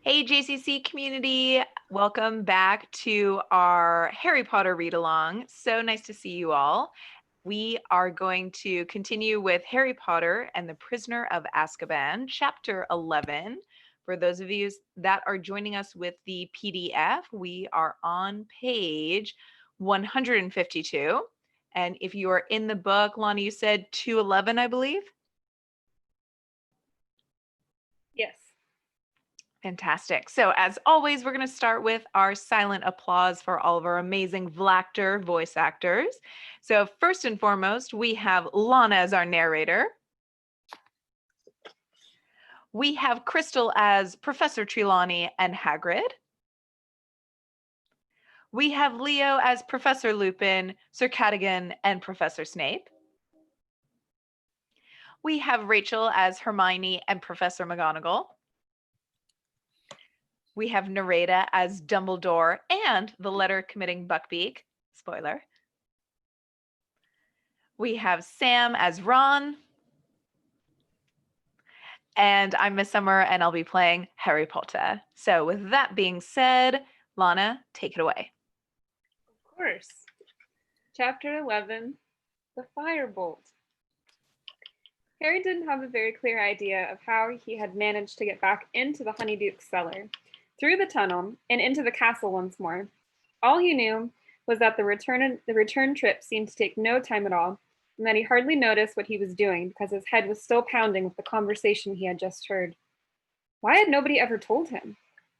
Hey, JCC community. Welcome back to our Harry Potter read along. So nice to see you all. We are going to continue with Harry Potter and the Prisoner of Azkaban, chapter 11. For those of you that are joining us with the PDF, we are on page 152. And if you are in the book, Lonnie, you said 211, I believe? Yes. Fantastic. So as always, we're going to start with our silent applause for all of our amazing Vlactor voice actors. So first and foremost, we have Lana as our narrator. We have Crystal as Professor Trelawney and Hagrid. We have Leo as Professor Lupin, Sir Cadogan, and Professor Snape. We have Rachel as Hermione and Professor McGonagall. We have Nareda as Dumbledore and the letter-committing Buckbeak. Spoiler. We have Sam as Ron. And I'm Miss Summer, and I'll be playing Harry Potter. So with that being said, Lana, take it away. Of course. Chapter 11, The Firebolt. Harry didn't have a very clear idea of how he had managed to get back into the Honeyduke's cellar, through the tunnel, and into the castle once more. All he knew was that the return trip seemed to take no time at all, and that he hardly noticed what he was doing because his head was still pounding with the conversation he had just heard. Why had nobody ever told him?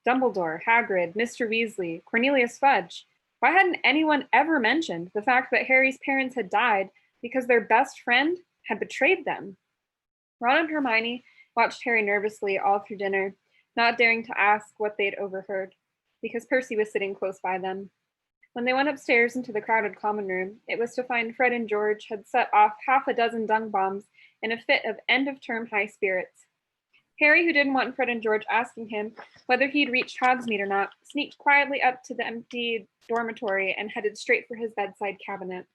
Dumbledore, Hagrid, Mr. Weasley, Cornelius Fudge. Why hadn't anyone ever mentioned the fact that Harry's parents had died because their best friend had betrayed them? Ron and Hermione watched Harry nervously all through dinner, not daring to ask what they'd overheard, because Percy was sitting close by them. When they went upstairs into the crowded common room, it was to find Fred and George had set off half a dozen dung bombs in a fit of end-of-term high spirits. Harry, who didn't want Fred and George asking him whether he'd reached Hogsmeade or not, sneaked quietly up to the empty dormitory and headed straight for his bedside cabinet.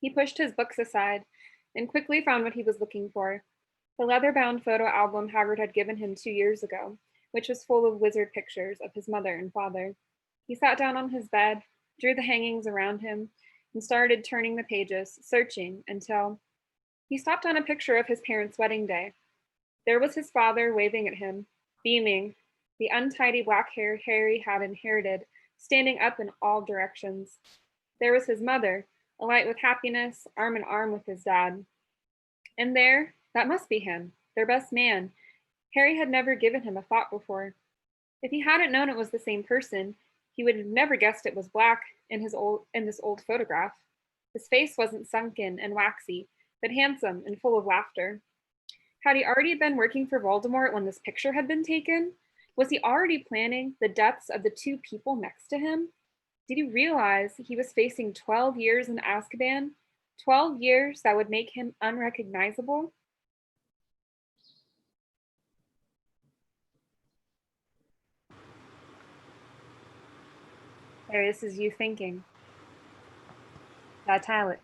He pushed his books aside and quickly found what he was looking for: the leather-bound photo album Hagrid had given him 2 years ago, which was full of wizard pictures of his mother and father. He sat down on his bed, drew the hangings around him, and started turning the pages, searching until he stopped on a picture of his parents' wedding day. There was his father waving at him, beaming, the untidy black hair Harry had inherited standing up in all directions. There was his mother, alight with happiness, arm in arm with his dad. And there, that must be him, their best man. Harry had never given him a thought before. If he hadn't known it was the same person, he would have never guessed it was black in this old photograph. His face wasn't sunken and waxy, but handsome and full of laughter. Had he already been working for Voldemort when this picture had been taken? Was he already planning the deaths of the two people next to him? Did he realize he was facing 12 years in Azkaban? 12 years that would make him unrecognizable? Harry, this is you thinking. The italic.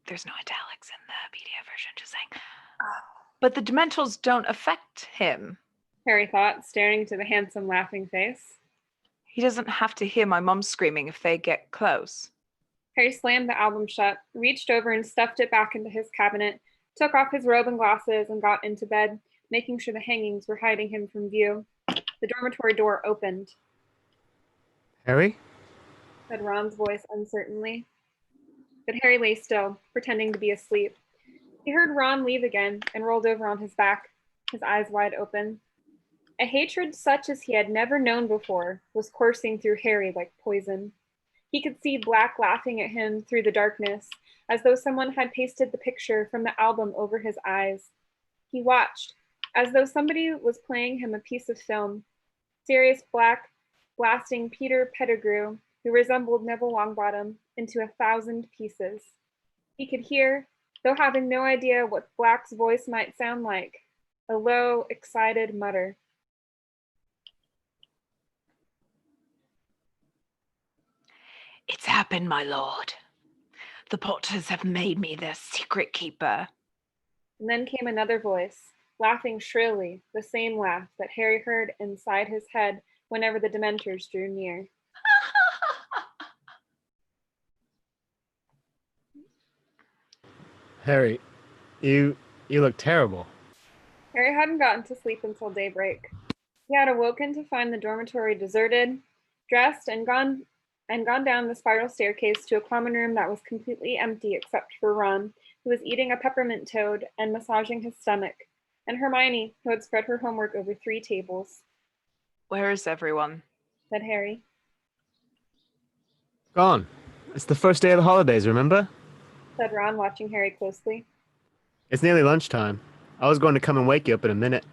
There's no italics in the PDF version, just saying. But the Dementals don't affect him. Harry thought, staring into the handsome, laughing face. He doesn't have to hear my mom screaming if they get close. Harry slammed the album shut, reached over and stuffed it back into his cabinet, took off his robe and glasses, and got into bed, making sure the hangings were hiding him from view. The dormitory door opened. Harry? Said Ron's voice uncertainly. But Harry lay still, pretending to be asleep. He heard Ron leave again and rolled over on his back, his eyes wide open. A hatred such as he had never known before was coursing through Harry like poison. He could see Black laughing at him through the darkness, as though someone had pasted the picture from the album over his eyes. He watched, as though somebody was playing him a piece of film. Sirius Black blasting Peter Pettigrew, who resembled Neville Longbottom, into 1,000 pieces. He could hear, though having no idea what Black's voice might sound like, a low, excited mutter. It's happened, my lord. The Potters have made me their secret keeper. And then came another voice, laughing shrilly, the same laugh that Harry heard inside his head whenever the Dementors drew near. Harry, you look terrible. Harry hadn't gotten to sleep until daybreak. He had awoken to find the dormitory deserted, dressed, and gone down the spiral staircase to a common room that was completely empty except for Ron, who was eating a peppermint toad and massaging his stomach, and Hermione, who had spread her homework over 3 tables. Where is everyone? Said Harry. Gone. It's the first day of the holidays, remember? Said Ron, watching Harry closely. It's nearly lunchtime. I was going to come and wake you up in a minute.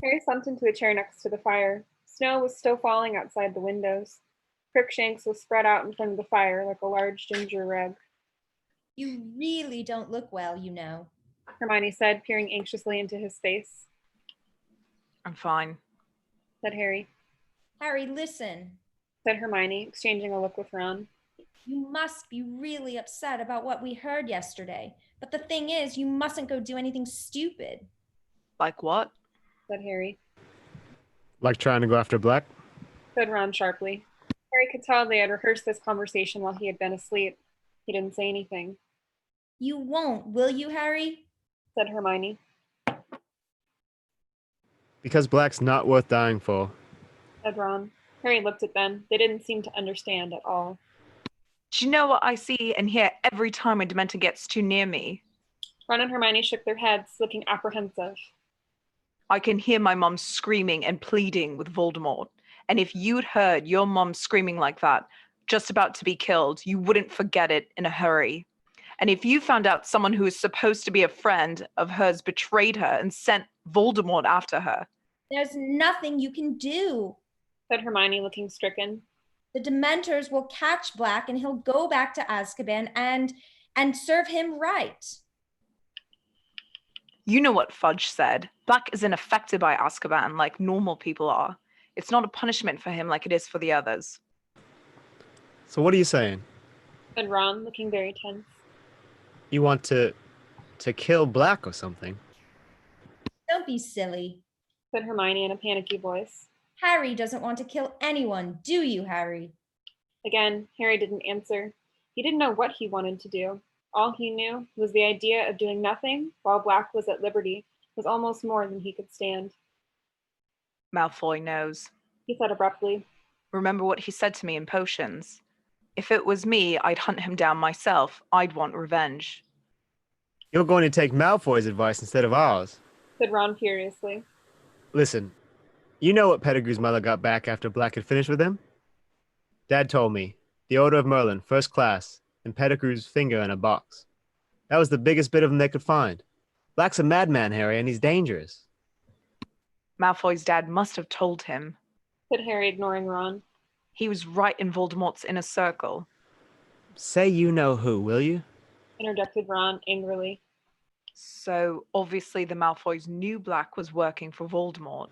Harry slumped into a chair next to the fire. Snow was still falling outside the windows. Crookshanks was spread out in front of the fire like a large ginger rug. You really don't look well, you know. Hermione said, peering anxiously into his face. I'm fine. Said Harry. Harry, listen. Said Hermione, exchanging a look with Ron. You must be really upset about what we heard yesterday. But the thing is, you mustn't go do anything stupid. Like what? Said Harry. Like trying to go after Black? Said Ron sharply. Harry could tell they had rehearsed this conversation while he had been asleep. He didn't say anything. You won't, will you, Harry? Said Hermione. Because Black's not worth dying for. Said Ron. Harry looked at them. They didn't seem to understand at all. Do you know what I see and hear every time a Dementor gets too near me? Ron and Hermione shook their heads, looking apprehensive. I can hear my mom screaming and pleading with Voldemort. And if you'd heard your mom screaming like that, just about to be killed, you wouldn't forget it in a hurry. And if you found out someone who is supposed to be a friend of hers betrayed her and sent Voldemort after her. There's nothing you can do. Said Hermione, looking stricken. The Dementors will catch Black and he'll go back to Azkaban and serve him right. You know what Fudge said. Black isn't affected by Azkaban like normal people are. It's not a punishment for him like it is for the others. So what are you saying? Said Ron, looking very tense. You want to kill Black or something? Don't be silly. Said Hermione in a panicky voice. Harry doesn't want to kill anyone, do you, Harry? Again, Harry didn't answer. He didn't know what he wanted to do. All he knew was the idea of doing nothing while Black was at liberty was almost more than he could stand. Malfoy knows. He said abruptly. Remember what he said to me in Potions. If it was me, I'd hunt him down myself. I'd want revenge. You're going to take Malfoy's advice instead of ours. Said Ron furiously. Listen, you know what Pettigrew's mother got back after Black had finished with him? Dad told me. The Order of Merlin, first class, and Pettigrew's finger in a box. That was the biggest bit of him they could find. Black's a madman, Harry, and he's dangerous. Malfoy's dad must have told him. Said Harry, ignoring Ron. He was right in Voldemort's inner circle. Say you know who, will you? Interjected Ron angrily. So obviously the Malfoys knew Black was working for Voldemort.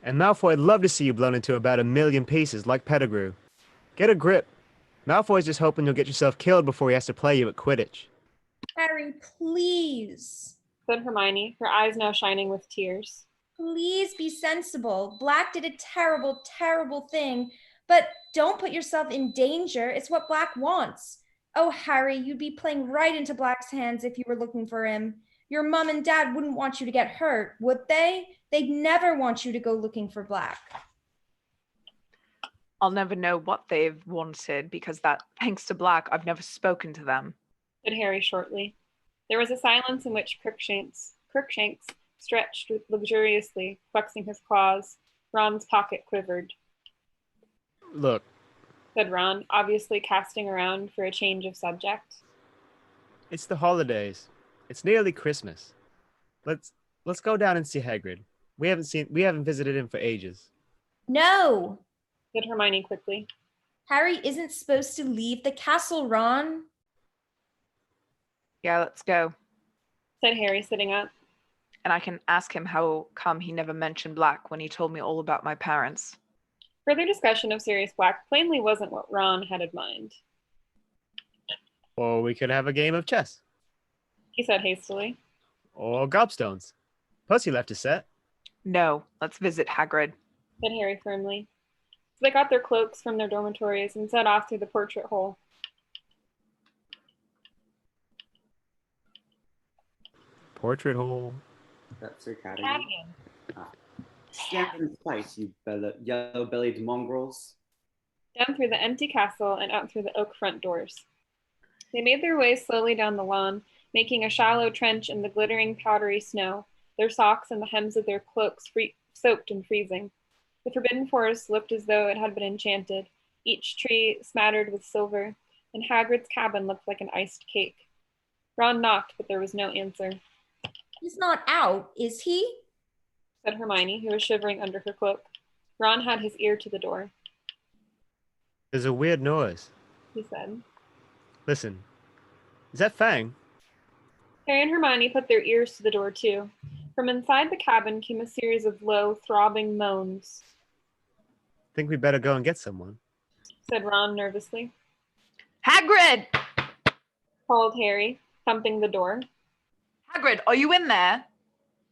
And Malfoy'd love to see you blown into about 1,000,000 pieces like Pettigrew. Get a grip. Malfoy's just hoping you'll get yourself killed before he has to play you at Quidditch. Harry, please. Said Hermione, her eyes now shining with tears. Please be sensible. Black did a terrible, terrible thing, but don't put yourself in danger. It's what Black wants. Oh, Harry, you'd be playing right into Black's hands if you were looking for him. Your mom and dad wouldn't want you to get hurt, would they? They'd never want you to go looking for Black. I'll never know what they've wanted because thanks to Black, I've never spoken to them. Said Harry shortly. There was a silence in which Crookshanks stretched luxuriously, flexing his claws. Ron's pocket quivered. Look, Said Ron, obviously casting around for a change of subject. it's the holidays. It's nearly Christmas. Let's go down and see Hagrid. We haven't visited him for ages. No. Said Hermione quickly. Harry isn't supposed to leave the castle, Ron. Yeah, let's go. Said Harry, sitting up. And I can ask him how come he never mentioned Black when he told me all about my parents. Further discussion of Sirius Black plainly wasn't what Ron had in mind. Or we could have a game of chess. He said hastily. Or gobstones. Plus, you left a set. No, let's visit Hagrid. said Harry firmly. So they got their cloaks from their dormitories and set off through the portrait hole. Portrait hole. That's your category. Stand in place, you yellow-bellied mongrels. Down through the empty castle and out through the oak front doors. They made their way slowly down the lawn, making a shallow trench in the glittering, powdery snow, their socks and the hems of their cloaks soaked and freezing. The forbidden forest looked as though it had been enchanted, each tree smattered with silver, and Hagrid's cabin looked like an iced cake. Ron knocked, but there was no answer. He's not out, is he? Said Hermione, who was shivering under her cloak. Ron had his ear to the door. There's a weird noise. He said. Listen. Is that Fang? Harry and Hermione put their ears to the door, too. From inside the cabin came a series of low, throbbing moans. Think we better go and get someone, said Ron nervously. Hagrid! Called Harry, thumping the door. Hagrid, are you in there?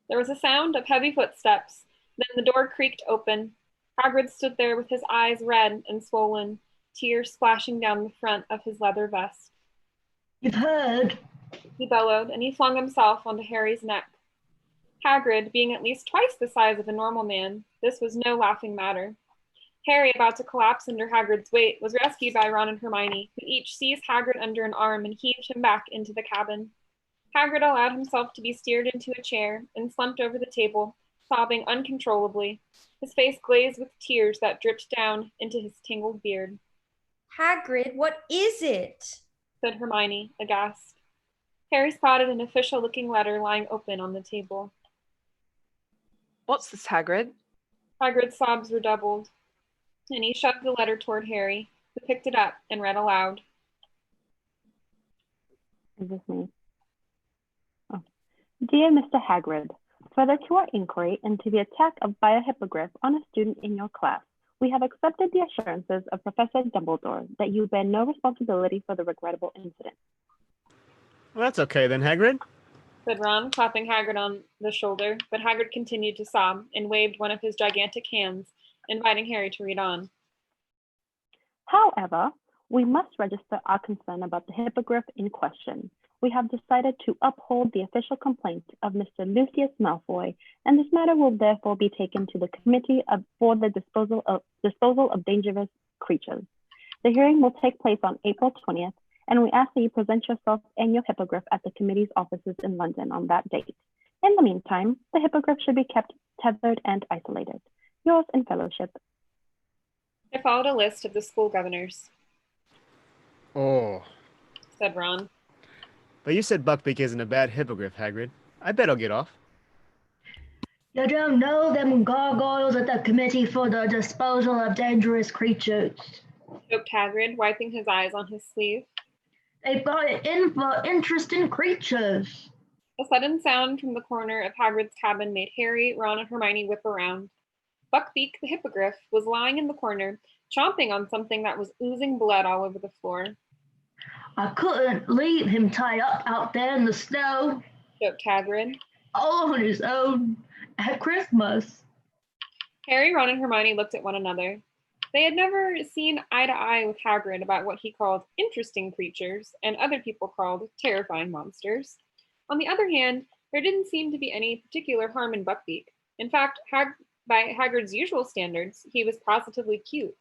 There was a sound of heavy footsteps. Then the door creaked open. Hagrid stood there with his eyes red and swollen, tears splashing down the front of his leather vest. You've heard, he bellowed, and he flung himself onto Harry's neck. Hagrid, being at least twice the size of a normal man, this was no laughing matter. Harry, about to collapse under Hagrid's weight, was rescued by Ron and Hermione, who each seized Hagrid under an arm and heaved him back into the cabin. Hagrid allowed himself to be steered into a chair and slumped over the table, sobbing uncontrollably, his face glazed with tears that dripped down into his tangled beard. Hagrid, what is it? Said Hermione, aghast. Harry spotted an official-looking letter lying open on the table. What's this, Hagrid? Hagrid's sobs redoubled, and he shoved the letter toward Harry, who picked it up and read aloud. Is this me? Oh. Dear Mr. Hagrid, further to our inquiry into the attack by a hippogriff on a student in your class, we have accepted the assurances of Professor Dumbledore that you bear no responsibility for the regrettable incident. Well, that's okay then, Hagrid, said Ron, clapping Hagrid on the shoulder, but Hagrid continued to sob and waved one of his gigantic hands, inviting Harry to read on. However, we must register our concern about the hippogriff in question. We have decided to uphold the official complaint of Mr. Lucius Malfoy, and this matter will therefore be taken to the Committee for the Disposal of Dangerous Creatures. The hearing will take place on April 20th, and we ask that you present yourself and your hippogriff at the committee's offices in London on that date. In the meantime, the hippogriff should be kept tethered and isolated. Yours in fellowship. I followed a list of the school governors, Oh. said Ron. But you said Buckbeak isn't a bad hippogriff, Hagrid. I bet I'll get off. you don't know them gargoyles at the Committee for the Disposal of Dangerous Creatures. Joked Hagrid, wiping his eyes on his sleeve. They've got it in for interesting creatures. A sudden sound from the corner of Hagrid's cabin made Harry, Ron, and Hermione whip around. Buckbeak, the hippogriff, was lying in the corner, chomping on something that was oozing blood all over the floor. I couldn't leave him tied up out there in the snow, Joked Hagrid. all on his own, at Christmas. Harry, Ron, and Hermione looked at one another. They had never seen eye to eye with Hagrid about what he called interesting creatures and other people called terrifying monsters. On the other hand, there didn't seem to be any particular harm in Buckbeak. In fact, by Hagrid's usual standards, he was positively cute.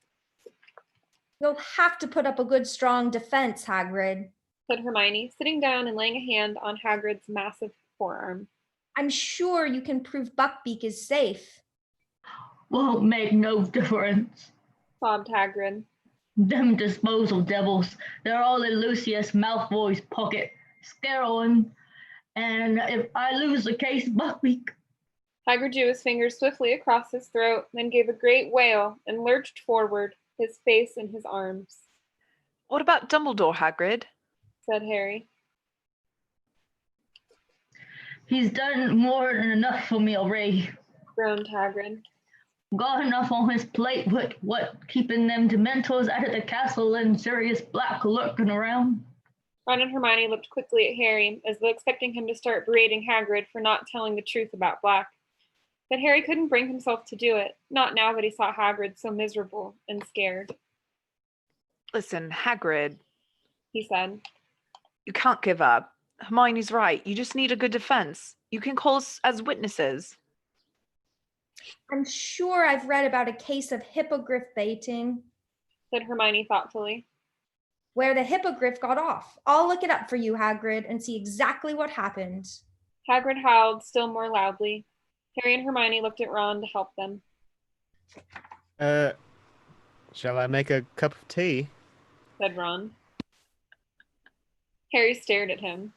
You'll have to put up a good, strong defense, Hagrid, said Hermione, sitting down and laying a hand on Hagrid's massive forearm. I'm sure you can prove Buckbeak is safe. Won't make no difference. Sobbed Hagrid. Them disposal devils, they're all in Lucius Malfoy's pocket. Scare him. And if I lose the case, Buckbeak. Hagrid drew his fingers swiftly across his throat, then gave a great wail and lurched forward, his face in his arms. What about Dumbledore, Hagrid? Said Harry. He's done more than enough for me already. Groaned Hagrid. Got enough on his plate with what keeping them Dementors out of the castle and Sirius Black lurking around. Ron and Hermione looked quickly at Harry, as though expecting him to start berating Hagrid for not telling the truth about Black. But Harry couldn't bring himself to do it, not now that he saw Hagrid so miserable and scared. Listen, Hagrid, He said. you can't give up. Hermione's right. You just need a good defense. You can call us as witnesses. I'm sure I've read about a case of hippogriff baiting, Said Hermione thoughtfully. where the hippogriff got off. I'll look it up for you, Hagrid, and see exactly what happened. Hagrid howled still more loudly. Harry and Hermione looked at Ron to help them. Shall I make a cup of tea? Said Ron. Harry stared at him.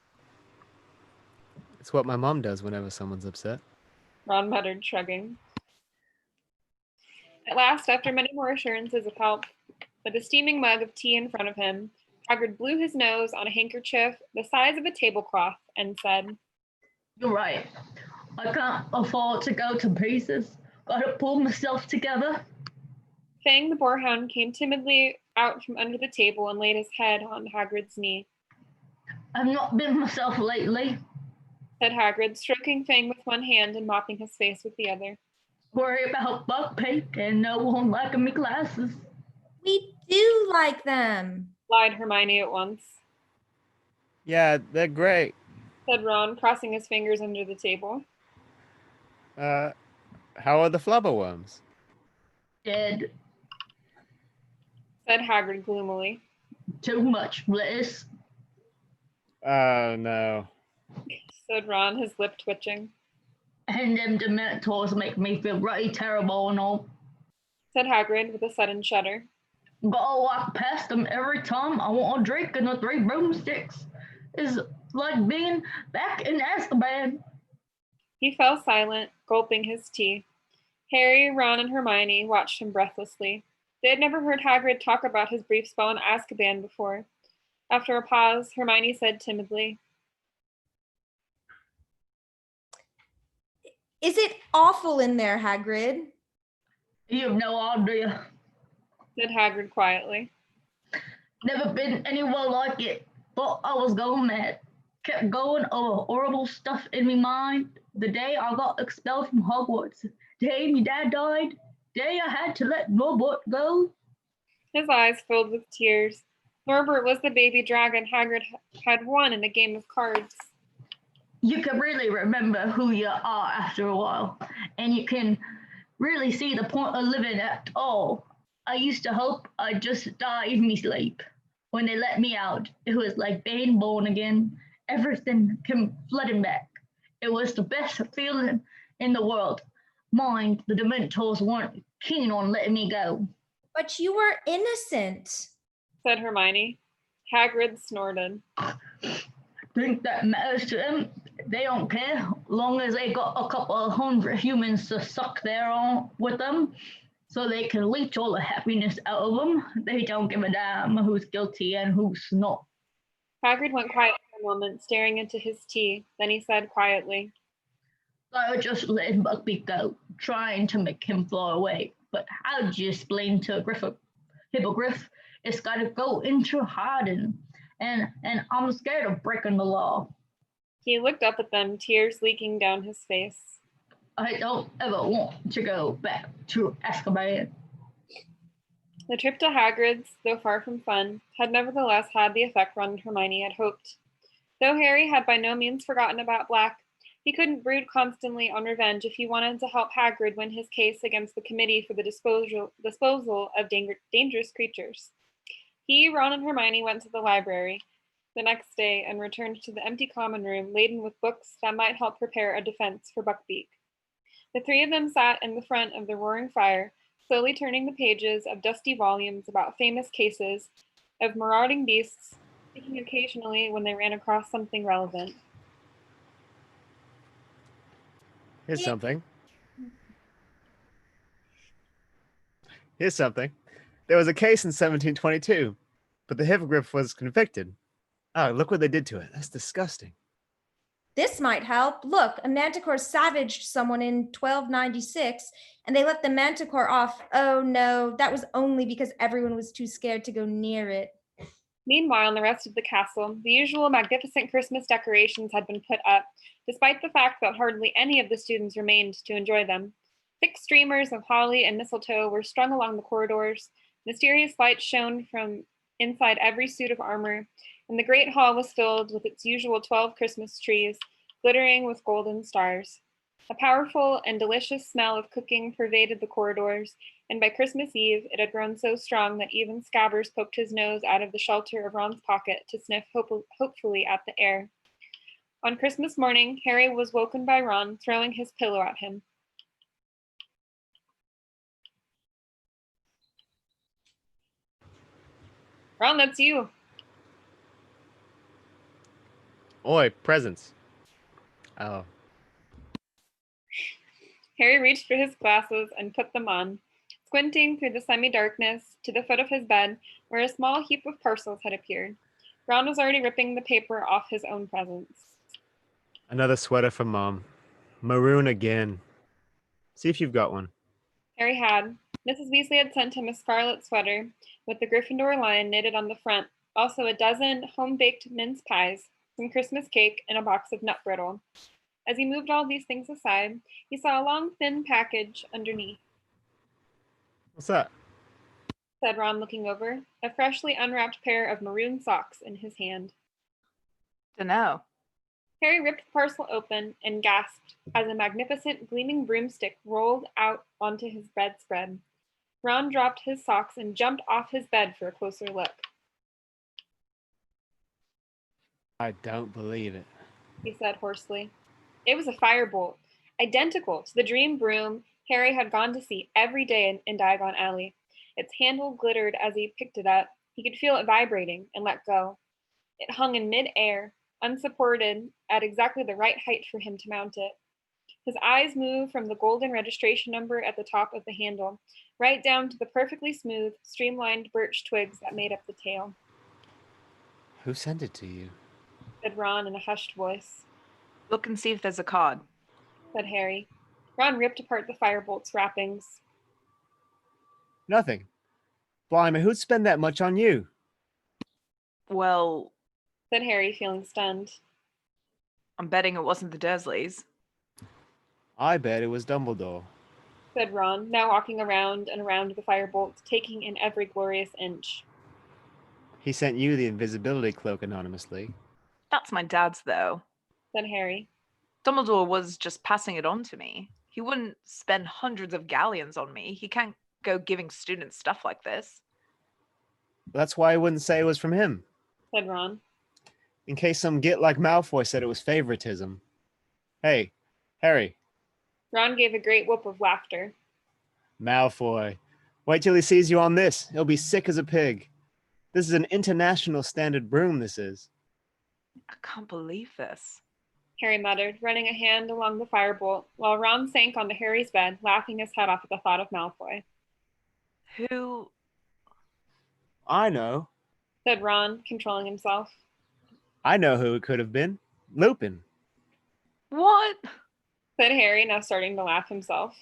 It's what my mom does whenever someone's upset. Ron muttered, shrugging. At last, after many more assurances of help, with a steaming mug of tea in front of him, Hagrid blew his nose on a handkerchief the size of a tablecloth and said, You're right. I can't afford to go to pieces. Gotta pull myself together. Fang the boarhound came timidly out from under the table and laid his head on Hagrid's knee. I've not been myself lately. Said Hagrid, stroking Fang with one hand and mopping his face with the other. Worry about Buckbeak and no one liking me glasses. We do like them, Lied Hermione at once. Yeah, they're great. Said Ron, crossing his fingers under the table. How are the flubberworms? Dead. Said Hagrid gloomily. Too much bliss. Oh, no. Said Ron, his lip twitching. And them Dementors make me feel really terrible and all. Said Hagrid with a sudden shudder. Gotta walk past them every time I want a drink and the 3 broomsticks. It's like being back in Azkaban. He fell silent, gulping his tea. Harry, Ron, and Hermione watched him breathlessly. They had never heard Hagrid talk about his brief spell in Azkaban before. After a pause, Hermione said timidly, Is it awful in there, Hagrid? You have no idea. Said Hagrid quietly. Never been anywhere like it. Thought I was going mad. Kept going over horrible stuff in my mind. The day I got expelled from Hogwarts. Day my dad died. Day I had to let Norbert go. His eyes filled with tears. Norbert was the baby dragon Hagrid had won in a game of cards. You can really remember who you are after a while. And you can really see the point of living at all. I used to hope I'd just die in me sleep. When they let me out, it was like being born again. Everything came flooding back. It was the best feeling in the world. Mind, the Dementors weren't keen on letting me go. But you were innocent. Said Hermione. Hagrid snorted. Think that matters to them? They don't care, long as they got a couple of 100 humans to suck their on with them, so they can leech all the happiness out of them. They don't give a damn who's guilty and who's not. Hagrid went quiet for a moment, staring into his tea. Then he said quietly, I just let Buckbeak go, trying to make him fly away. But how do you explain to a hippogriff? It's got to go into hiding, and I'm scared of breaking the law. He looked up at them, tears leaking down his face. I don't ever want to go back to Azkaban. The trip to Hagrid's, though far from fun, had nevertheless had the effect Ron and Hermione had hoped. Though Harry had by no means forgotten about Black, he couldn't brood constantly on revenge if he wanted to help Hagrid win his case against the Committee for the Disposal of Dangerous Creatures. He, Ron, and Hermione went to the library the next day and returned to the empty common room laden with books that might help prepare a defense for Buckbeak. The 3 of them sat in the front of the roaring fire, slowly turning the pages of dusty volumes about famous cases of marauding beasts, speaking occasionally when they ran across something relevant. Here's something. Here's something. There was a case in 1722, but the hippogriff was convicted. Oh, look what they did to it. That's disgusting. This might help. Look, a manticore savaged someone in 1296, and they let the manticore off. Oh no, that was only because everyone was too scared to go near it. Meanwhile, in the rest of the castle, the usual magnificent Christmas decorations had been put up, despite the fact that hardly any of the students remained to enjoy them. Thick streamers of holly and mistletoe were strung along the corridors, mysterious lights shone from inside every suit of armor, and the great hall was filled with its usual 12 Christmas trees, glittering with golden stars. A powerful and delicious smell of cooking pervaded the corridors, and by Christmas Eve it had grown so strong that even Scabbers poked his nose out of the shelter of Ron's pocket to sniff hopefully at the air. On Christmas morning, Harry was woken by Ron throwing his pillow at him. Ron, that's you. Oi, presents. Oh. Harry reached for his glasses and put them on, squinting through the semi-darkness to the foot of his bed, where a small heap of parcels had appeared. Ron was already ripping the paper off his own presents. Another sweater from Mom. Maroon again. See if you've got one. Harry had. Mrs. Weasley had sent him a scarlet sweater with the Gryffindor lion knitted on the front, also a dozen home-baked mince pies, some Christmas cake, and a box of nut brittle. As he moved all these things aside, he saw a long, thin package underneath. What's that? Said Ron, looking over, a freshly unwrapped pair of maroon socks in his hand. Dunno. Harry ripped the parcel open and gasped as a magnificent gleaming broomstick rolled out onto his bedspread. Ron dropped his socks and jumped off his bed for a closer look. I don't believe it. He said hoarsely. It was a firebolt, identical to the dream broom Harry had gone to see every day in Diagon Alley. Its handle glittered as he picked it up. He could feel it vibrating and let go. It hung in mid-air, unsupported at exactly the right height for him to mount it. His eyes moved from the golden registration number at the top of the handle, right down to the perfectly smooth, streamlined birch twigs that made up the tail. Who sent it to you? Said Ron in a hushed voice. Look and see if there's a card. Said Harry. Ron ripped apart the firebolt's wrappings. Nothing. Blimey, who'd spend that much on you? Well, Said Harry, feeling stunned. I'm betting it wasn't the Dursleys. I bet it was Dumbledore. Said Ron, now walking around and around the firebolt, taking in every glorious inch. He sent you the invisibility cloak anonymously. That's my dad's, though. Said Harry. Dumbledore was just passing it on to me. He wouldn't spend hundreds of galleons on me. He can't go giving students stuff like this. That's why I wouldn't say it was from him. Said Ron. In case some git like Malfoy said it was favoritism. Hey, Harry. Ron gave a great whoop of laughter. Malfoy. Wait till he sees you on this. He'll be sick as a pig. This is an international standard broom, this is. I can't believe this. Harry muttered, running a hand along the firebolt, while Ron sank onto Harry's bed, laughing his head off at the thought of Malfoy. Who? I know. Said Ron, controlling himself. I know who it could have been. Lupin. What? Said Harry, now starting to laugh himself.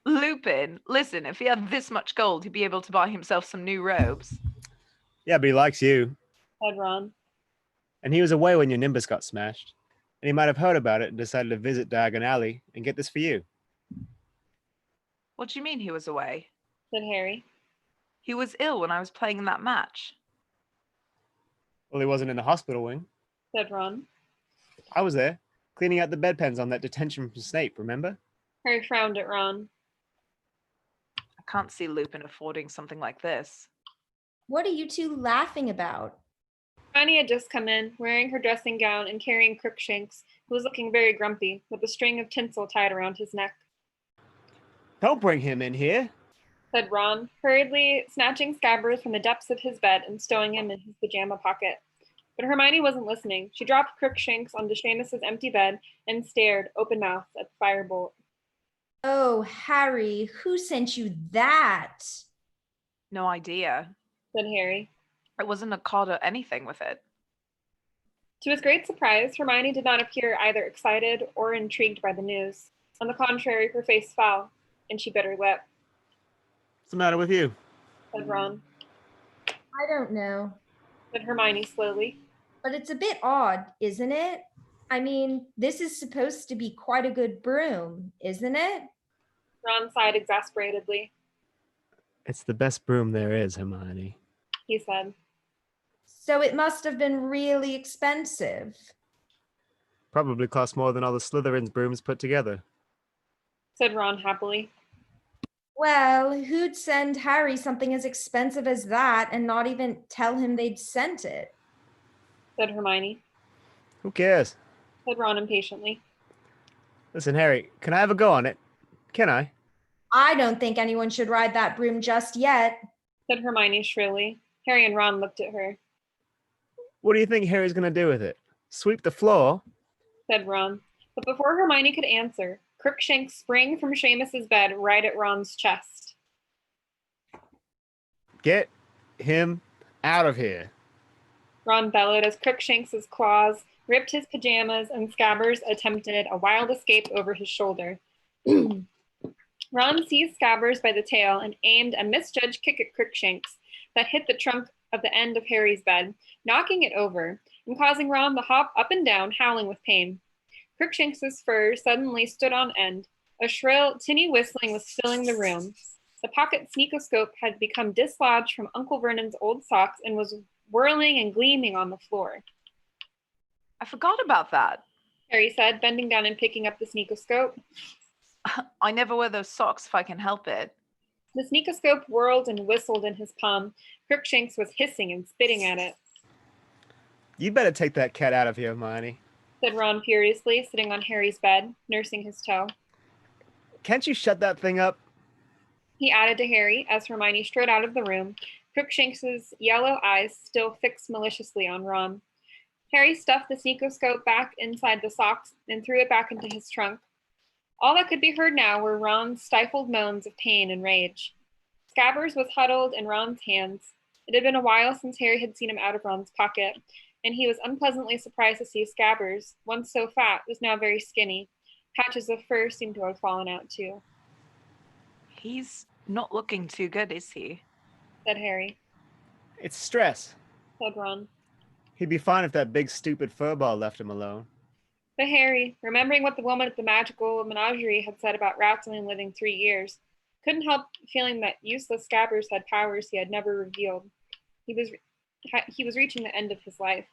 Lupin. Listen, if he had this much gold, he'd be able to buy himself some new robes. Yeah, but he likes you. Said Ron. And he was away when your Nimbus got smashed. And he might have heard about it and decided to visit Diagon Alley and get this for you. What do you mean he was away? Said Harry. He was ill when I was playing in that match. Well, he wasn't in the hospital wing. Said Ron. I was there, cleaning out the bedpans on that detention from Snape, remember? Harry frowned at Ron. I can't see Lupin affording something like this. What are you two laughing about? Hermione had just come in, wearing her dressing gown and carrying Crookshanks, who was looking very grumpy, with a string of tinsel tied around his neck. Don't bring him in here. Said Ron, hurriedly snatching Scabbers from the depths of his bed and stowing him in his pajama pocket. But Hermione wasn't listening. She dropped Crookshanks onto Seamus's empty bed and stared, open-mouthed, at the firebolt. Oh, Harry, who sent you that? No idea. Said Harry. It wasn't a card or anything with it. To his great surprise, Hermione did not appear either excited or intrigued by the news. On the contrary, her face fell, and she bit her lip. What's the matter with you? Said Ron. I don't know. said Hermione slowly. But it's a bit odd, isn't it? I mean, this is supposed to be quite a good broom, isn't it? Ron sighed exasperatedly. It's the best broom there is, Hermione. He said. So it must have been really expensive, Probably cost more than all the Slytherin's brooms put together. said Ron happily. Well, who'd send Harry something as expensive as that and not even tell him they'd sent it? Said Hermione. Who cares? Said Ron impatiently. Listen, Harry, can I have a go on it? Can I? I don't think anyone should ride that broom just yet. Said Hermione shrilly. Harry and Ron looked at her. What do you think Harry's going to do with it? Sweep the floor? Said Ron. But before Hermione could answer, Crookshanks sprang from Seamus's bed right at Ron's chest. Get him out of here. Ron bellowed as Crookshanks's claws ripped his pajamas and Scabbers attempted a wild escape over his shoulder. Ron seized Scabbers by the tail and aimed a misjudged kick at Crookshanks that hit the trunk of the end of Harry's bed, knocking it over and causing Ron to hop up and down, howling with pain. Crookshanks's fur suddenly stood on end. A shrill, tinny whistling was filling the room. The pocket sneakoscope had become dislodged from Uncle Vernon's old socks and was whirling and gleaming on the floor. I forgot about that. Harry said, bending down and picking up the sneakoscope. I never wear those socks if I can help it. The sneakoscope whirled and whistled in his palm. Crookshanks was hissing and spitting at it. You better take that cat out of here, Hermione. Said Ron furiously, sitting on Harry's bed, nursing his toe. Can't you shut that thing up? He added to Harry as Hermione strode out of the room, Crookshanks's yellow eyes still fixed maliciously on Ron. Harry stuffed the sneakoscope back inside the socks and threw it back into his trunk. All that could be heard now were Ron's stifled moans of pain and rage. Scabbers was huddled in Ron's hands. It had been a while since Harry had seen him out of Ron's pocket, and he was unpleasantly surprised to see Scabbers, once so fat, was now very skinny. Patches of fur seemed to have fallen out too. He's not looking too good, is he? Said Harry. It's stress. Said Ron. He'd be fine if that big stupid furball left him alone. But Harry, remembering what the woman at the magical menagerie had said about rats only living 3 years, couldn't help feeling that useless Scabbers had powers he had never revealed. He was reaching the end of his life.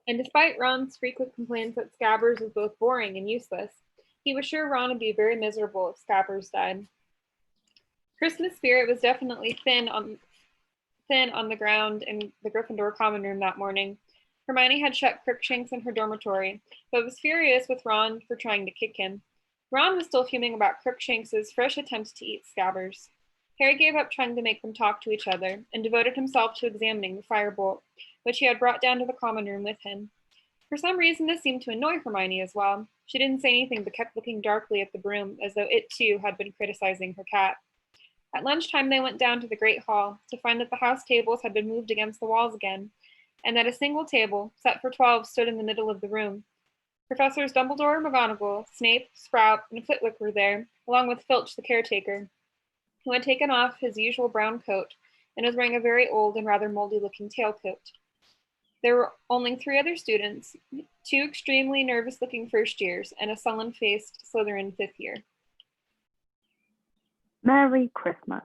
And despite Ron's frequent complaints that Scabbers was both boring and useless, he was sure Ron would be very miserable if Scabbers died. Christmas spirit was definitely thin on the ground in the Gryffindor common room that morning. Hermione had shut Crookshanks in her dormitory, but was furious with Ron for trying to kick him. Ron was still fuming about Crookshanks's fresh attempts to eat Scabbers. Harry gave up trying to make them talk to each other and devoted himself to examining the firebolt, which he had brought down to the common room with him. For some reason, this seemed to annoy Hermione as well. She didn't say anything but kept looking darkly at the broom as though it too had been criticizing her cat. At lunchtime, they went down to the Great Hall to find that the house tables had been moved against the walls again, and that a single table, set for 12, stood in the middle of the room. Professors Dumbledore, McGonagall, Snape, Sprout, and Flitwick were there, along with Filch, the caretaker, who had taken off his usual brown coat and was wearing a very old and rather moldy-looking tailcoat. There were only 3 other students, 2 extremely nervous-looking first years, and a sullen-faced Slytherin 5th year. Merry Christmas.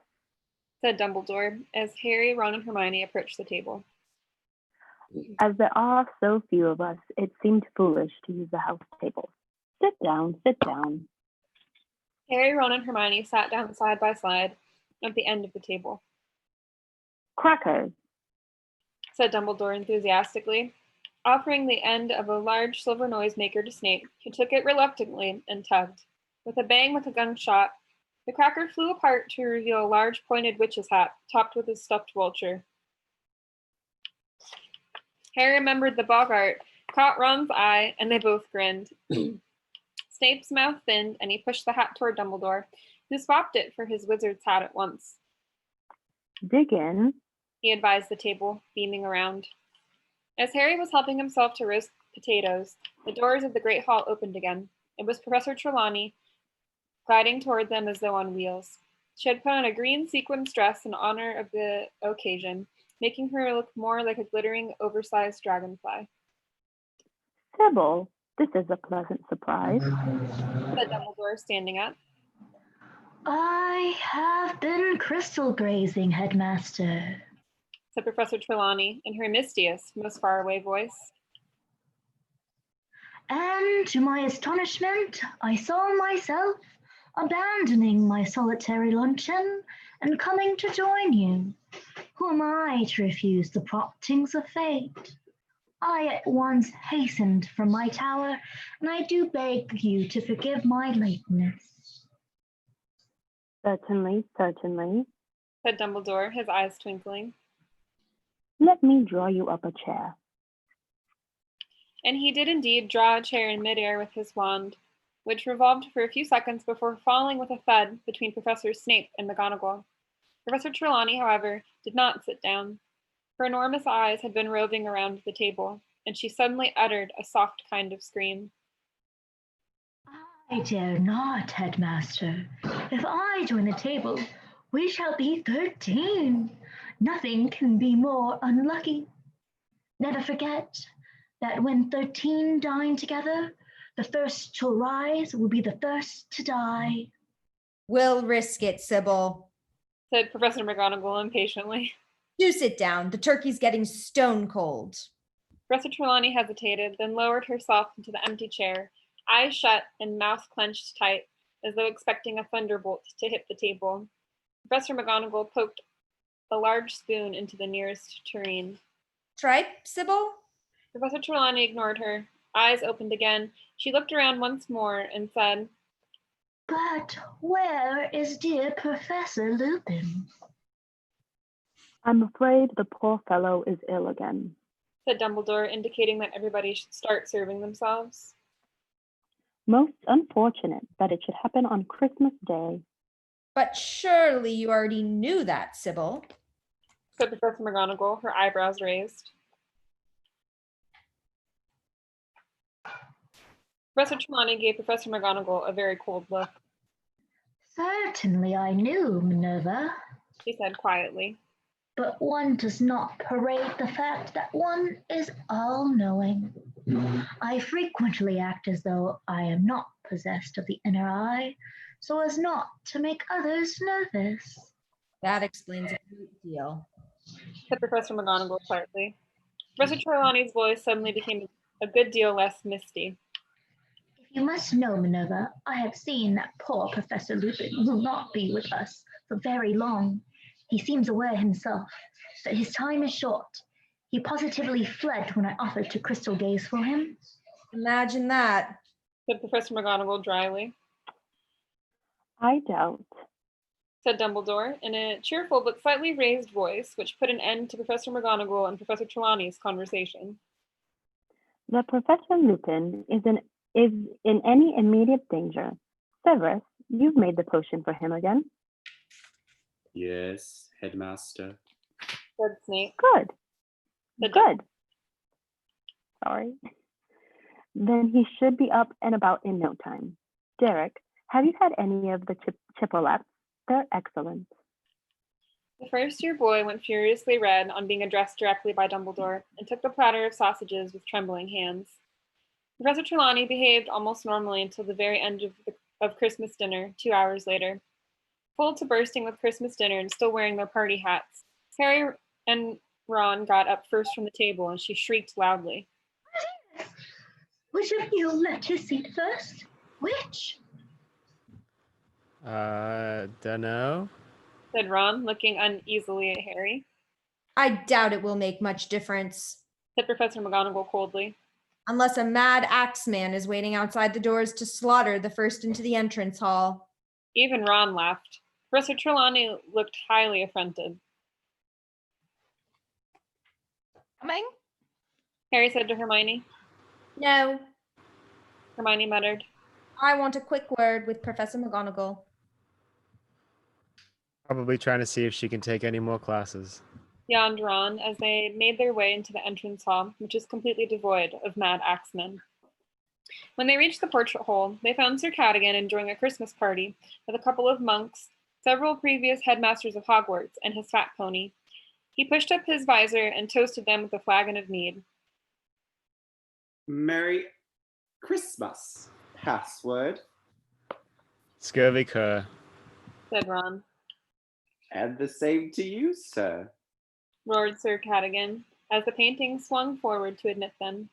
Said Dumbledore, as Harry, Ron, and Hermione approached the table. As there are so few of us, it seemed foolish to use the house tables. Sit down, sit down. Harry, Ron, and Hermione sat down side by side at the end of the table. Crackers, said Dumbledore enthusiastically, offering the end of a large silver noisemaker to Snape, who took it reluctantly and tugged. With a bang like a gunshot, the cracker flew apart to reveal a large pointed witch's hat, topped with a stuffed vulture. Harry remembered the Boggart, caught Ron's eye, and they both grinned. Snape's mouth thinned, and he pushed the hat toward Dumbledore, who swapped it for his wizard's hat at once. dig in. He advised the table, beaming around. As Harry was helping himself to roast potatoes, the doors of the Great Hall opened again. It was Professor Trelawney, gliding toward them as though on wheels. She had put on a green sequin dress in honor of the occasion, making her look more like a glittering, oversized dragonfly. Sybil, this is a pleasant surprise. Said Dumbledore, standing up. I have been crystal grazing, Headmaster. Said Professor Trelawney in her mistiest, most faraway voice. And to my astonishment, I saw myself abandoning my solitary luncheon and coming to join you. Who am I to refuse the promptings of fate? I at once hastened from my tower, and I do beg you to forgive my lateness. Certainly, certainly. Said Dumbledore, his eyes twinkling. Let me draw you up a chair. And he did indeed draw a chair in midair with his wand, which revolved for a few seconds before falling with a thud between Professors Snape and McGonagall. Professor Trelawney, however, did not sit down. Her enormous eyes had been roving around the table, and she suddenly uttered a soft kind of scream. I dare not, Headmaster. If I join the table, we shall be 13. Nothing can be more unlucky. Never forget that when 13 dine together, the first to rise will be the first to die. We'll risk it, Sybil. Said Professor McGonagall impatiently. Do sit down. The turkey's getting stone cold. Professor Trelawney hesitated, then lowered herself into the empty chair, eyes shut and mouth clenched tight, as though expecting a thunderbolt to hit the table. Professor McGonagall poked a large spoon into the nearest tureen. Tripe, Sybil? Professor Trelawney ignored her. Eyes opened again. She looked around once more and said, But where is dear Professor Lupin? I'm afraid the poor fellow is ill again. Said Dumbledore, indicating that everybody should start serving themselves. Most unfortunate that it should happen on Christmas Day. But surely you already knew that, Sybil. Said Professor McGonagall, her eyebrows raised. Professor Trelawney gave Professor McGonagall a very cold look. Certainly I knew, Minerva. She said quietly. But one does not parade the fact that one is all-knowing. I frequently act as though I am not possessed of the inner eye, so as not to make others nervous. That explains a great deal. Said Professor McGonagall quietly. Professor Trelawney's voice suddenly became a good deal less misty. If you must know, Minerva, I have seen that poor Professor Lupin will not be with us for very long. He seems aware himself that his time is short. He positively fled when I offered to crystal gaze for him. Imagine that. Said Professor McGonagall dryly. I doubt. Said Dumbledore in a cheerful but slightly raised voice, which put an end to Professor McGonagall and Professor Trelawney's conversation. That Professor Lupin is in any immediate danger. Severus, you've made the potion for him again. Yes, Headmaster. Said Snape. Good. Said Good. Sorry. Then he should be up and about in no time. Derek, have you had any of the chipolaps? They're excellent. The first-year boy went furiously red on being addressed directly by Dumbledore and took the platter of sausages with trembling hands. Professor Trelawney behaved almost normally until the very end of Christmas dinner, 2 hours later. Full to bursting with Christmas dinner and still wearing their party hats, Harry and Ron got up first from the table and she shrieked loudly. Which of you let his seat first? Which? Dunno. Said Ron, looking uneasily at Harry. I doubt it will make much difference. Said Professor McGonagall coldly. Unless a mad axeman is waiting outside the doors to slaughter the first into the entrance hall. Even Ron laughed. Professor Trelawney looked highly affronted. Coming? Harry said to Hermione. No, Hermione muttered. I want a quick word with Professor McGonagall. Probably trying to see if she can take any more classes. Yawned Ron as they made their way into the entrance hall, which is completely devoid of mad axemen. When they reached the portrait hole, they found Sir Cadogan enjoying a Christmas party with a couple of monks, several previous headmasters of Hogwarts, and his fat pony. He pushed up his visor and toasted them with a flagon of mead. Merry Christmas. Password. Scurvy cur. Said Ron. And the same to you, sir. Roared Sir Cadogan, as the painting swung forward to admit them.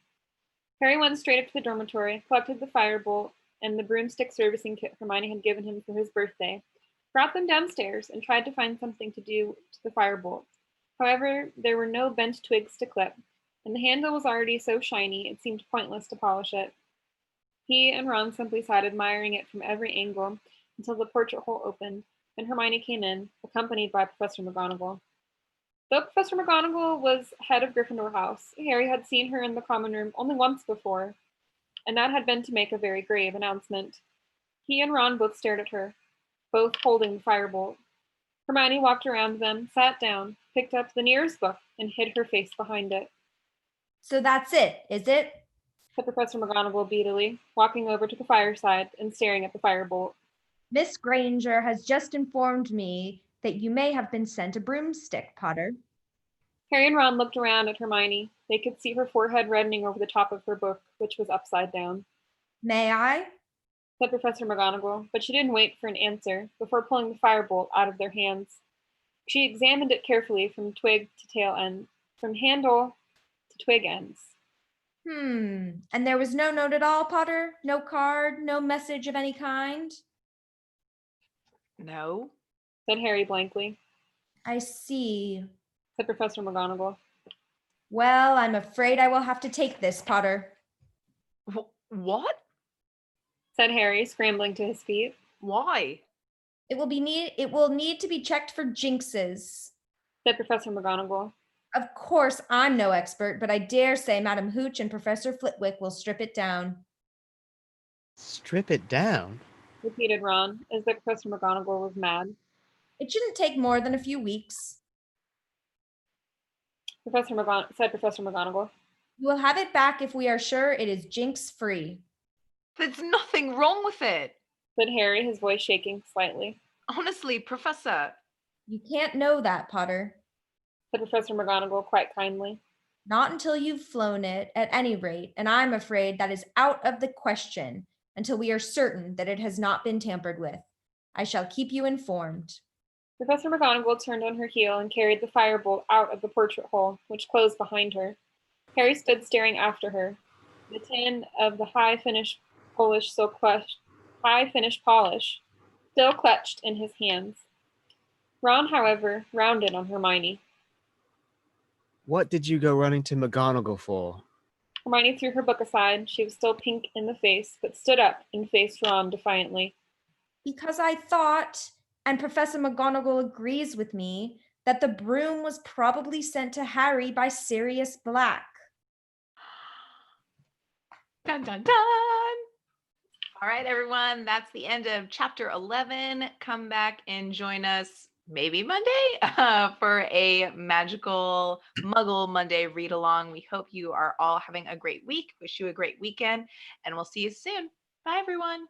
Harry went straight up to the dormitory, collected the firebolt and the broomstick servicing kit Hermione had given him for his birthday, brought them downstairs, and tried to find something to do to the firebolt. However, there were no bent twigs to clip, and the handle was already so shiny it seemed pointless to polish it. He and Ron simply sat admiring it from every angle until the portrait hole opened, and Hermione came in, accompanied by Professor McGonagall. Though Professor McGonagall was head of Gryffindor House, Harry had seen her in the common room only once before, and that had been to make a very grave announcement. He and Ron both stared at her, both holding the firebolt. Hermione walked around them, sat down, picked up the nearest book, and hid her face behind it. So that's it, is it? Said Professor McGonagall beatily, walking over to the fireside and staring at the firebolt. Miss Granger has just informed me that you may have been sent a broomstick, Potter. Harry and Ron looked around at Hermione. They could see her forehead reddening over the top of her book, which was upside down. May I? Said Professor McGonagall, but she didn't wait for an answer before pulling the firebolt out of their hands. She examined it carefully from twig to tail end, from handle to twig ends. And there was no note at all, Potter? No card, no message of any kind? No. Said Harry blankly. I see. Said Professor McGonagall. Well, I'm afraid I will have to take this, Potter. What? Said Harry, scrambling to his feet. Why? It will need to be checked for jinxes. Said Professor McGonagall. Of course, I'm no expert, but I dare say Madam Hooch and Professor Flitwick will strip it down. Strip it down? Repeated Ron, as though Professor McGonagall was mad. It shouldn't take more than a few weeks. Said Professor McGonagall. You will have it back if we are sure it is jinx-free. There's nothing wrong with it. Said Harry, his voice shaking slightly. Honestly, Professor. You can't know that, Potter. Said Professor McGonagall quite kindly. Not until you've flown it, at any rate, and I'm afraid that is out of the question until we are certain that it has not been tampered with. I shall keep you informed. Professor McGonagall turned on her heel and carried the firebolt out of the portrait hole, which closed behind her. Harry stood staring after her, the tin of the high finish polish still clutched in his hands. Ron, however, rounded on Hermione. What did you go running to McGonagall for? Hermione threw her book aside. She was still pink in the face, but stood up and faced Ron defiantly. Because I thought, and Professor McGonagall agrees with me, that the broom was probably sent to Harry by Sirius Black. Dun, dun, dun. All right, everyone, that's the end of chapter 11. Come back and join us maybe Monday for a magical Muggle Monday read along. We hope you are all having a great week. Wish you a great weekend, and we'll see you soon. Bye, everyone.